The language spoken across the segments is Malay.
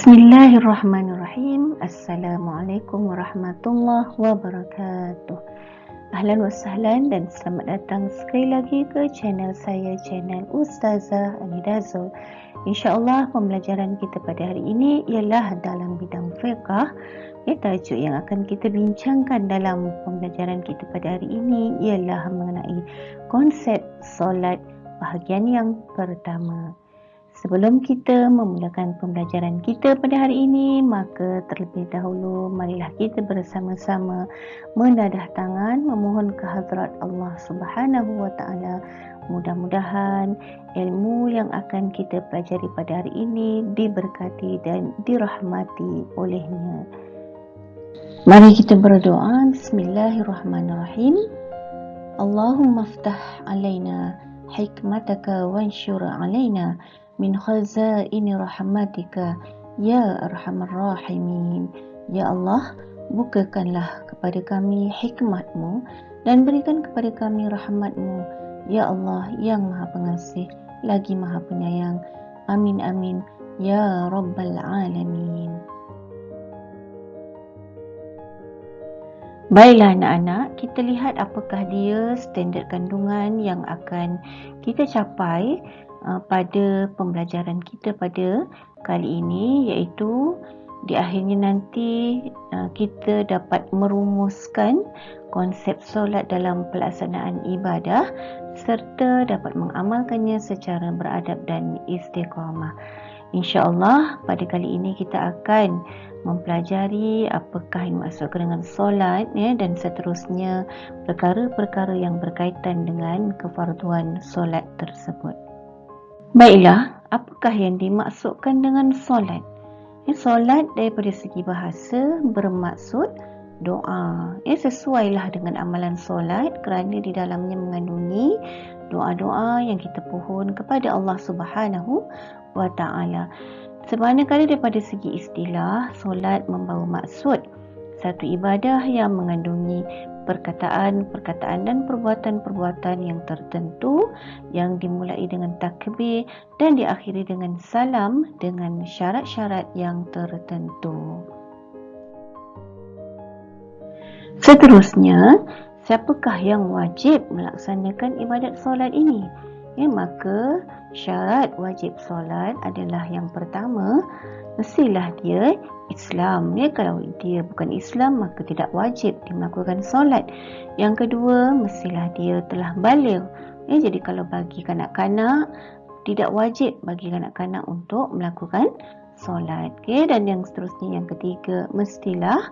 Bismillahirrahmanirrahim. Assalamualaikum warahmatullahi wabarakatuh. Ahlan wa sahlan dan selamat datang sekali lagi ke channel saya, channel Ustazah Anida Zul. InsyaAllah pembelajaran kita pada hari ini ialah dalam bidang fiqh. Tajuk yang akan kita bincangkan dalam pembelajaran kita pada hari ini ialah mengenai konsep solat bahagian yang pertama. Sebelum kita memulakan pembelajaran kita pada hari ini, maka terlebih dahulu marilah kita bersama-sama menadah tangan memohon kehadrat Allah Subhanahu wa taala. Mudah-mudahan ilmu yang akan kita pelajari pada hari ini diberkati dan dirahmati olehnya. Mari kita berdoa. Bismillahirrahmanirrahim. Allahumma aftah alaina hikmataka wanshur alaina min khazaini rahmatika ya arhamar rahimin. Ya Allah, bukakanlah kepada kami hikmat-Mu dan berikan kepada kami rahmat-Mu, ya Allah yang Maha Pengasih lagi Maha Penyayang. Amin amin ya rabbal alamin. Baiklah anak-anak, kita lihat apakah dia standard kandungan yang akan kita capai pada pembelajaran kita pada kali ini, iaitu di akhirnya nanti kita dapat merumuskan konsep solat dalam pelaksanaan ibadah serta dapat mengamalkannya secara beradab dan istiqamah. InsyaAllah pada kali ini kita akan mempelajari apakah yang dimaksudkan dengan solat dan seterusnya perkara-perkara yang berkaitan dengan kefarduan solat tersebut. Baiklah, apakah yang dimaksudkan dengan solat? Solat daripada segi bahasa bermaksud doa. Sesuailah dengan amalan solat kerana di dalamnya mengandungi doa-doa yang kita pohon kepada Allah Subhanahu wa taala. Sebenarnya daripada segi istilah, solat membawa maksud satu ibadah yang mengandungi perkataan-perkataan dan perbuatan-perbuatan yang tertentu yang dimulai dengan takbir dan diakhiri dengan salam dengan syarat-syarat yang tertentu. Seterusnya, siapakah yang wajib melaksanakan ibadat solat ini? Maka syarat wajib solat adalah yang pertama, mestilah dia Islam. Kalau dia bukan Islam, maka tidak wajib dia melakukan solat. Yang kedua, mestilah dia telah baligh. Jadi kalau bagi kanak-kanak, tidak wajib bagi kanak-kanak untuk melakukan solat. Dan yang seterusnya, yang ketiga, mestilah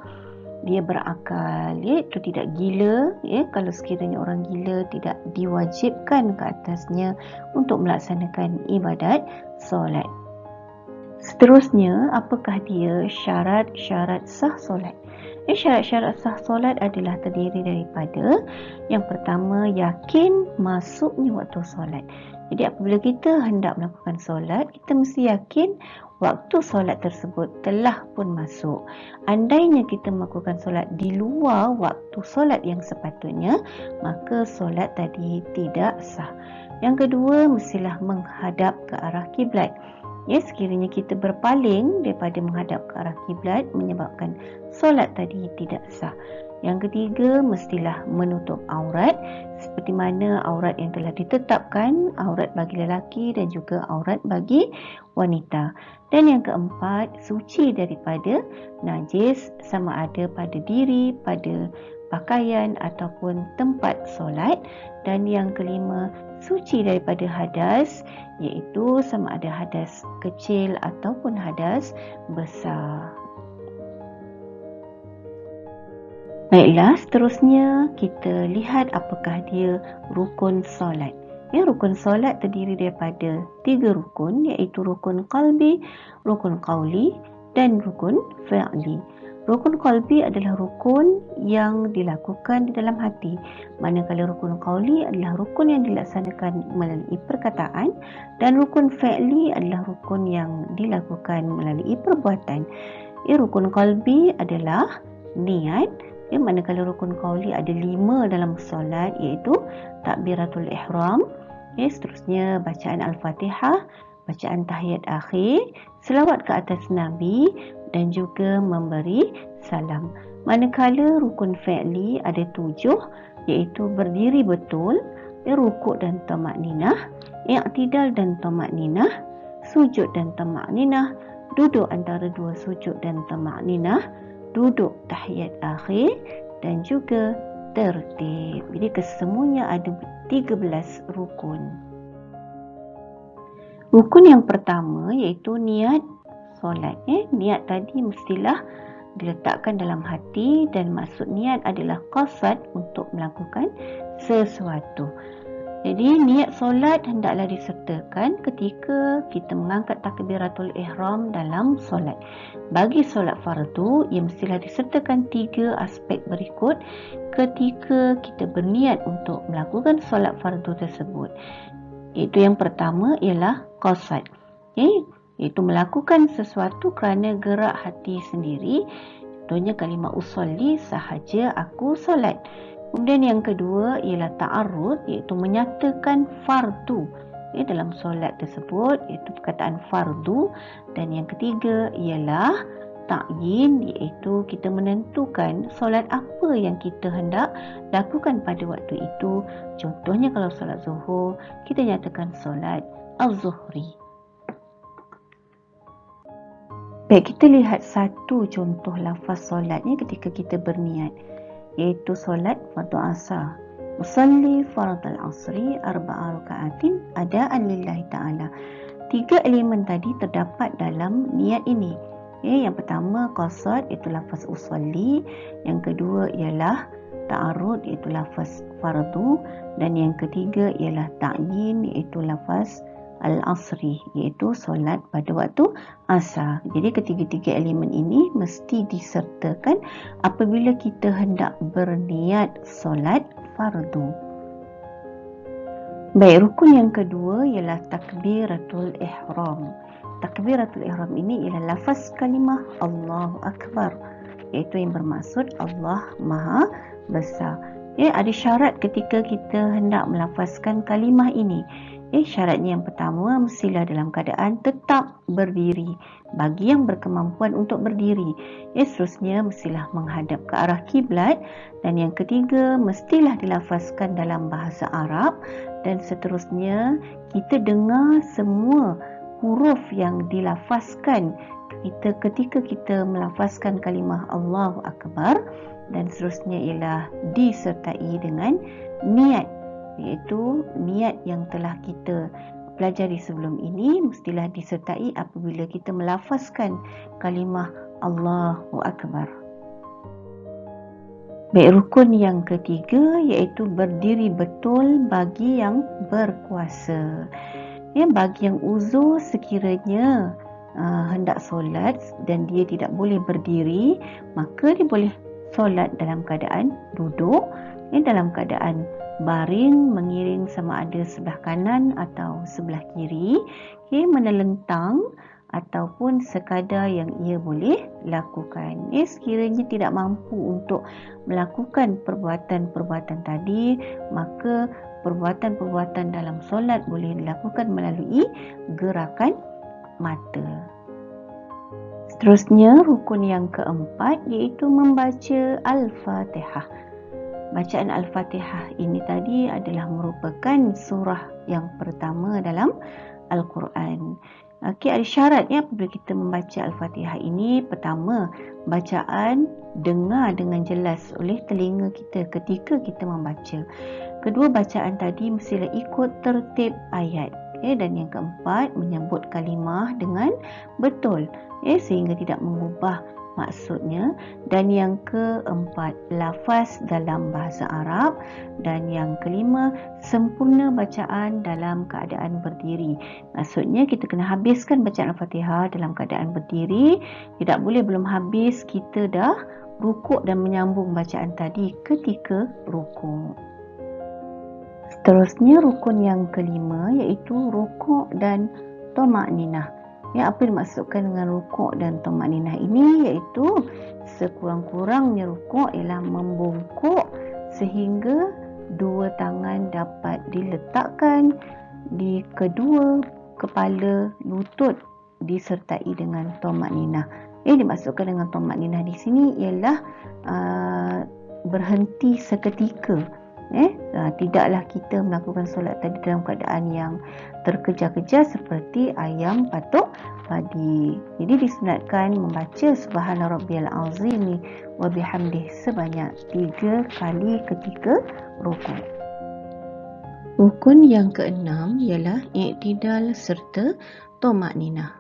dia berakal, iaitu tidak gila. Kalau sekiranya orang gila, tidak diwajibkan ke atasnya untuk melaksanakan ibadat solat. Seterusnya, apakah dia syarat-syarat sah solat? Syarat-syarat sah solat adalah terdiri daripada yang pertama, yakin masuknya waktu solat. Jadi apabila kita hendak melakukan solat, kita mesti yakin waktu solat tersebut telah pun masuk. Andainya kita melakukan solat di luar waktu solat yang sepatutnya, maka solat tadi tidak sah. Yang kedua, mestilah menghadap ke arah kiblat. Sekiranya kita berpaling daripada menghadap ke arah kiblat menyebabkan solat tadi tidak sah. Yang ketiga, mestilah menutup aurat seperti mana aurat yang telah ditetapkan, aurat bagi lelaki dan juga aurat bagi wanita. Dan yang keempat, suci daripada najis sama ada pada diri, pada pakaian ataupun tempat solat. Dan yang kelima, suci daripada hadas, iaitu sama ada hadas kecil ataupun hadas besar. Baiklah, seterusnya kita lihat apakah dia rukun solat. Rukun solat terdiri daripada 3 rukun, iaitu rukun qalbi, rukun qauli dan rukun fi'li. Rukun qalbi adalah rukun yang dilakukan di dalam hati, manakala rukun qauli adalah rukun yang dilaksanakan melalui perkataan, dan rukun fi'li adalah rukun yang dilakukan melalui perbuatan. Rukun qalbi adalah niat, manakala rukun qauli ada 5 dalam solat, iaitu takbiratul ihram, seterusnya bacaan al-Fatihah, bacaan tahiyat akhir, selawat ke atas Nabi dan juga memberi salam. Manakala rukun fi'li ada 7, iaitu berdiri betul, rukuk dan tamakninah, i'tidal dan tamakninah, sujud dan tamakninah, duduk antara dua sujud dan tamakninah, duduk tahiyat akhir dan juga tertib. Jadi kesemuanya ada 13 rukun. Rukun yang pertama iaitu niat solat. Niat tadi mestilah diletakkan dalam hati dan maksud niat adalah qasad untuk melakukan sesuatu. Jadi niat solat hendaklah disertakan ketika kita mengangkat takbiratul ihram dalam solat. Bagi solat fardu, ia mestilah disertakan 3 aspek berikut ketika kita berniat untuk melakukan solat fardu tersebut. Itu yang pertama ialah qasad. Iaitu melakukan sesuatu kerana gerak hati sendiri. Contohnya kalimah usolli, sahaja aku solat. Kemudian yang kedua ialah ta'arrud, iaitu menyatakan fardu dalam solat tersebut, iaitu perkataan fardu. Dan yang ketiga ialah ta'yin, iaitu kita menentukan solat apa yang kita hendak lakukan pada waktu itu. Contohnya kalau solat zuhur, kita nyatakan solat az-zuhri. Baik, kita lihat satu contoh lafaz solatnya ketika kita berniat, iaitu solat fardu asar. Usalli fardal asri 4 rakaatin adaan lillahi ta'ala. 3 elemen tadi terdapat dalam niat ini. Yang pertama qasad, iaitu lafaz usalli. Yang kedua ialah ta'arud, iaitu lafaz fardu. Dan yang ketiga ialah ta'yin, iaitu lafaz al-asri, iaitu solat pada waktu asar. Jadi ketiga-tiga elemen ini mesti disertakan apabila kita hendak berniat solat fardu. Baik, rukun yang kedua ialah takbiratul ihram. Takbiratul ihram ini ialah lafaz kalimah Allahu Akbar, iaitu yang bermaksud Allah Maha Besar. Ada syarat ketika kita hendak melafazkan kalimah ini. Syaratnya yang pertama, mestilah dalam keadaan tetap berdiri bagi yang berkemampuan untuk berdiri. Seterusnya mestilah menghadap ke arah kiblat. Dan yang ketiga, mestilah dilafazkan dalam bahasa Arab. Dan seterusnya, kita dengar semua huruf yang dilafazkan ketika kita melafazkan kalimah Allahu Akbar. Dan seterusnya ialah disertai dengan niat, iaitu niat yang telah kita pelajari sebelum ini mestilah disertai apabila kita melafazkan kalimah Allahu Akbar. Baik, rukun yang ketiga iaitu berdiri betul bagi yang berkuasa. Bagi yang uzur sekiranya hendak solat dan dia tidak boleh berdiri, maka dia boleh solat dalam keadaan duduk, dalam keadaan baring mengiring sama ada sebelah kanan atau sebelah kiri, menelentang ataupun sekadar yang ia boleh lakukan. Sekiranya tidak mampu untuk melakukan perbuatan-perbuatan tadi, maka perbuatan-perbuatan dalam solat boleh dilakukan melalui gerakan mata. Seterusnya, rukun yang keempat iaitu membaca Al-Fatihah. Bacaan Al-Fatihah ini tadi adalah merupakan surah yang pertama dalam Al-Quran. Ada syaratnya apabila kita membaca Al-Fatihah ini. Pertama, bacaan dengar dengan jelas oleh telinga kita ketika kita membaca. Kedua, bacaan tadi mestilah ikut tertib ayat. Dan yang keempat, menyebut kalimah dengan betul, sehingga tidak mengubah maksudnya. Dan yang keempat, lafaz dalam bahasa Arab. Dan yang kelima, sempurna bacaan dalam keadaan berdiri. Maksudnya kita kena habiskan bacaan Al-Fatihah dalam keadaan berdiri. Tidak boleh belum habis kita dah rukuk dan menyambung bacaan tadi ketika rukuk. Seterusnya, rukun yang kelima iaitu rukuk dan tamakninah. Apa yang dimaksudkan dengan rukuk dan tamakninah ini iaitu sekurang-kurangnya rukuk ialah membungkuk sehingga dua tangan dapat diletakkan di kedua kepala, lutut disertai dengan tumakninah. Dimasukkan dengan tumakninah di sini ialah berhenti seketika. Tidaklah kita melakukan solat tadi dalam keadaan yang terkejar-kejar seperti ayam patuk padi. Jadi disunatkan membaca Subhana Rabbiyal Azim wa bihamdih sebanyak 3 kali ketika rukuk. Rukun yang keenam ialah i'tidal serta tumakninah.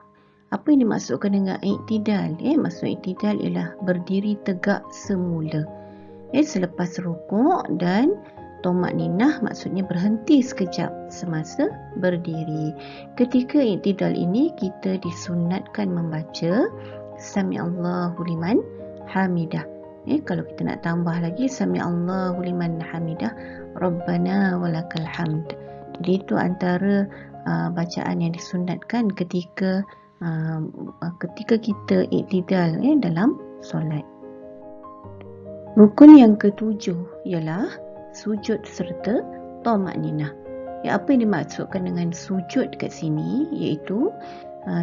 Apa yang dimaksudkan dengan i'tidal? Maksud i'tidal ialah berdiri tegak semula. Selepas rukuk, dan tumakninah maksudnya berhenti sekejap semasa berdiri. Ketika i'tidal ini kita disunatkan membaca Sami'allahu liman hamidah. Kalau kita nak tambah lagi Sami'allahu liman hamidah Rabbana walakal hamd. Jadi itu antara bacaan yang disunatkan ketika kita i'tidal dalam solat. Rukun yang ketujuh ialah sujud serta tumakninah. Apa yang dimaksudkan dengan sujud kat sini iaitu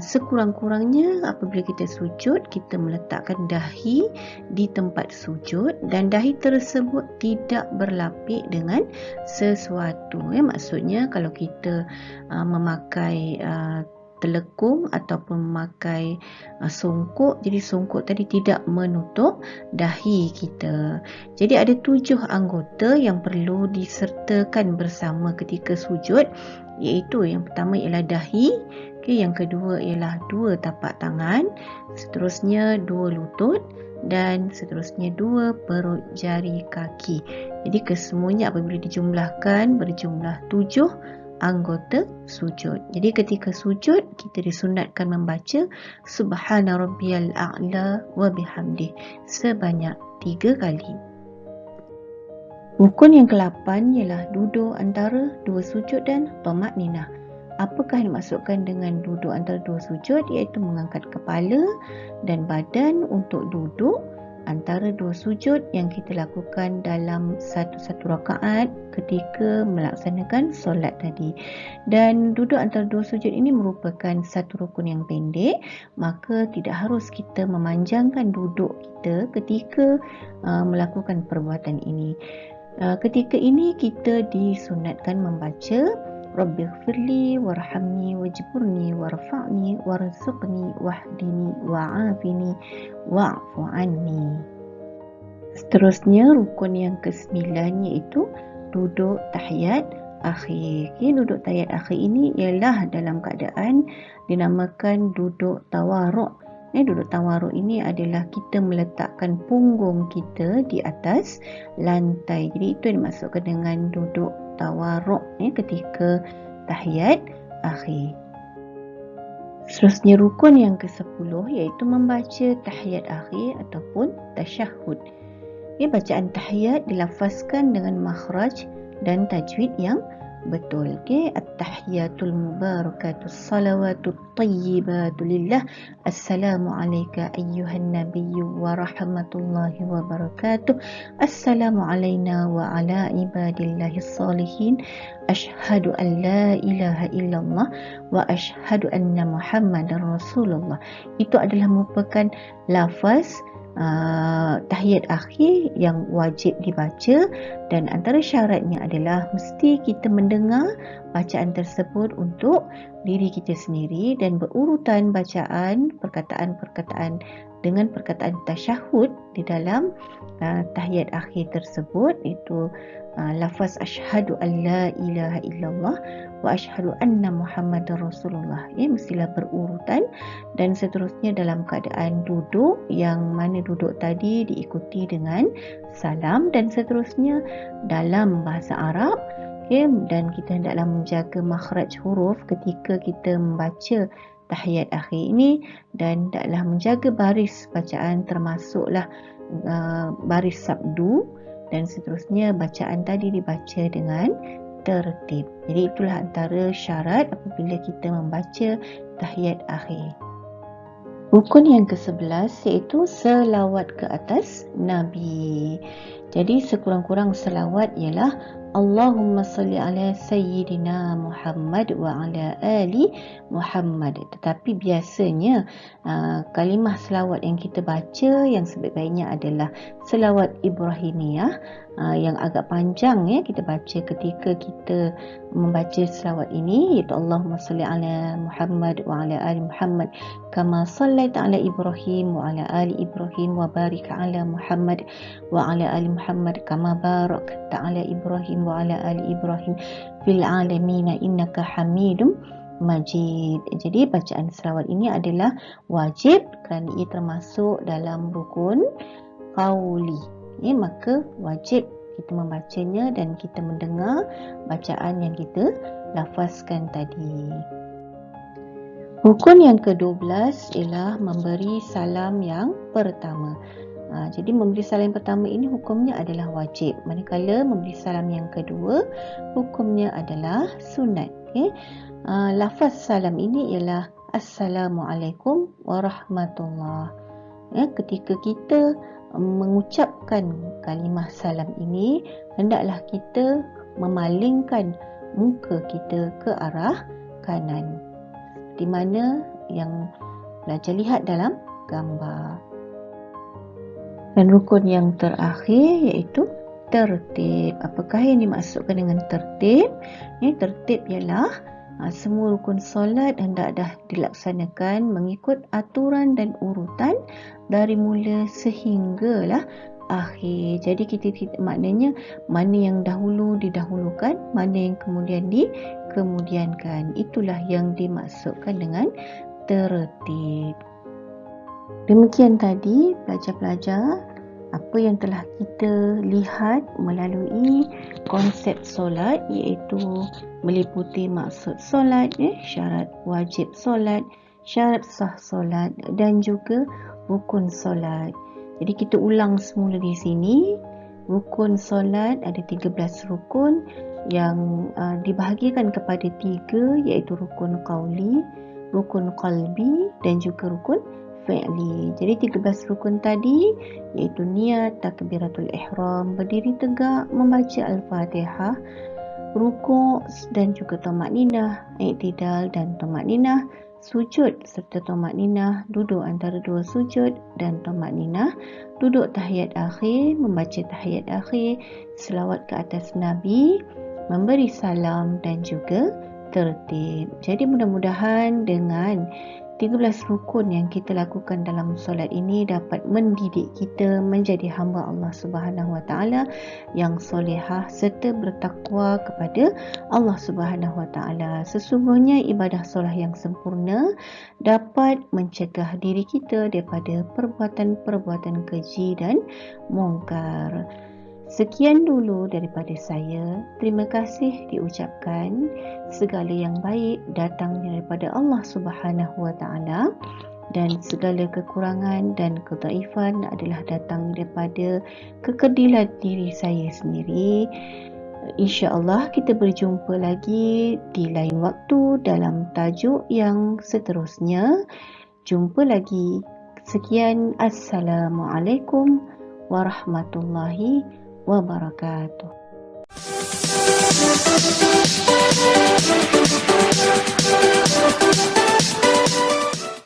sekurang-kurangnya apabila kita sujud, kita meletakkan dahi di tempat sujud dan dahi tersebut tidak berlapik dengan sesuatu. Maksudnya kalau kita memakai telekung ataupun memakai songkok, jadi songkok tadi tidak menutup dahi kita. Jadi ada 7 anggota yang perlu disertakan bersama ketika sujud, iaitu yang pertama ialah dahi, yang kedua ialah 2 tapak tangan, seterusnya 2 lutut, dan seterusnya 2 perut jari kaki. Jadi kesemuanya apabila dijumlahkan berjumlah 7 anggota sujud. Jadi ketika sujud kita disunatkan membaca Subhana Rabbiyal A'la wa bihamdih sebanyak 3 kali. Rukun yang ke-8 ialah duduk antara 2 sujud dan tumakninah. Apakah yang dimaksudkan dengan duduk antara 2 sujud? Iaitu mengangkat kepala dan badan untuk duduk antara 2 sujud yang kita lakukan dalam satu rakaat ketika melaksanakan solat tadi. Dan duduk antara 2 sujud ini merupakan satu rukun yang pendek, maka tidak harus kita memanjangkan duduk kita ketika melakukan perbuatan ini. Ketika ini kita disunatkan membaca Rabbighfirli warhamni wajburni warfa'ni warzuqni wahdini wa'afini wa'fu anni. Seterusnya rukun yang ke-9 iaitu duduk tahiyat akhir. Duduk tahiyat akhir ini ialah dalam keadaan dinamakan duduk tawaruk. Duduk tawaruk ini adalah kita meletakkan punggung kita di atas lantai. Jadi itu yang dimaksudkan dengan duduk tawaruk ketika tahiyat akhir. Seterusnya rukun yang ke-10 iaitu membaca tahiyat akhir ataupun tasyahud. Bacaan tahiyat dilafazkan dengan makhraj dan tajwid yang betul. At-tahiyatul mubarakatus salawatut tayyibatu lillah. Assalamu alayka ayyuhan nabiyyu wa rahmatullahi wa barakatuh. Assalamu alayna wa ala ibadillahis salihin. Ashhadu an la ilaha illallah wa ashhadu anna muhammadar rasulullah. Itu adalah merupakan lafaz tahiyat akhir yang wajib dibaca, dan antara syaratnya adalah mesti kita mendengar bacaan tersebut untuk diri kita sendiri dan berurutan bacaan perkataan-perkataan dengan perkataan tasyahud di dalam tahiyat akhir tersebut, itu lafaz asyhadu an la ilaha illallah wa asyhadu anna muhammadar rasulullah. Mestilah berurutan, dan seterusnya dalam keadaan duduk, yang mana duduk tadi diikuti dengan salam, dan seterusnya dalam bahasa Arab. Dan kita hendaklah menjaga makhraj huruf ketika kita membaca tahiyat akhir ini, dan hendaklah menjaga baris bacaan, termasuklah baris sabdu, dan seterusnya bacaan tadi dibaca dengan tertib. Jadi itulah antara syarat apabila kita membaca tahiyat akhir. Rukun yang ke-11 iaitu selawat ke atas Nabi. Jadi sekurang-kurang selawat ialah Allahumma salli ala Sayyidina Muhammad wa ala ali Muhammad. Tetapi biasanya kalimah selawat yang kita baca yang sebaik-baiknya adalah selawat Ibrahimiyah yang agak panjang kita baca ketika kita membaca selawat ini, iaitu Allahumma salli ala Muhammad wa ala ali Muhammad kama sallaita ala Ibrahim wa ala ali Ibrahim wa barik ala Muhammad wa ala ali Muhammad kama barakta ala Ibrahim wa ala ali Ibrahim fil alamin innaka Hamidum Majid. Jadi bacaan selawat ini adalah wajib kerana ia termasuk dalam rukun qauli. Maka wajib kita membacanya dan kita mendengar bacaan yang kita lafazkan tadi. Rukun yang ke-12 ialah memberi salam yang pertama. Jadi memberi salam yang pertama ini hukumnya adalah wajib. Manakala memberi salam yang kedua hukumnya adalah sunat. Lafaz salam ini ialah Assalamualaikum warahmatullahi. Ketika kita mengucapkan kalimah salam ini, hendaklah kita memalingkan muka kita ke arah kanan, di mana yang pelajar lihat dalam gambar. Dan rukun yang terakhir iaitu tertib. Apakah yang dimaksudkan dengan tertib? Tertib ialah semua rukun solat hendak dah dilaksanakan mengikut aturan dan urutan dari mula sehinggalah akhir. Jadi kita maknanya mana yang dahulu didahulukan, mana yang kemudian dikemudiankan. Itulah yang dimaksudkan dengan tertib. Demikian tadi pelajar-pelajar apa yang telah kita lihat melalui konsep solat, iaitu meliputi maksud solat, syarat wajib solat, syarat sah solat dan juga rukun solat. Jadi kita ulang semula di sini. Rukun solat ada 13 rukun yang dibahagikan kepada 3, iaitu rukun qauli, rukun qalbi dan juga rukun fi'li. Jadi 13 rukun tadi iaitu niat, takbiratul ihram, berdiri tegak, membaca al-Fatihah, rukuk dan juga tamakninah, i'tidal dan tamakninah, sujud serta tamakninah, duduk antara dua sujud dan tamakninah, duduk tahiyat akhir, membaca tahiyat akhir, selawat ke atas Nabi, memberi salam dan juga tertib. Jadi mudah-mudahan dengan 13 rukun yang kita lakukan dalam solat ini dapat mendidik kita menjadi hamba Allah Subhanahu Wa Taala yang solehah serta bertakwa kepada Allah Subhanahu Wa Taala. Sesungguhnya ibadah solat yang sempurna dapat mencegah diri kita daripada perbuatan-perbuatan keji dan mungkar. Sekian dulu daripada saya. Terima kasih diucapkan. Segala yang baik datangnya daripada Allah Subhanahu Wa Taala dan segala kekurangan dan kedhaifan adalah datang daripada kekerdilan diri saya sendiri. InsyaAllah kita berjumpa lagi di lain waktu dalam tajuk yang seterusnya. Jumpa lagi. Sekian. Assalamualaikum warahmatullahi wabarakatuh.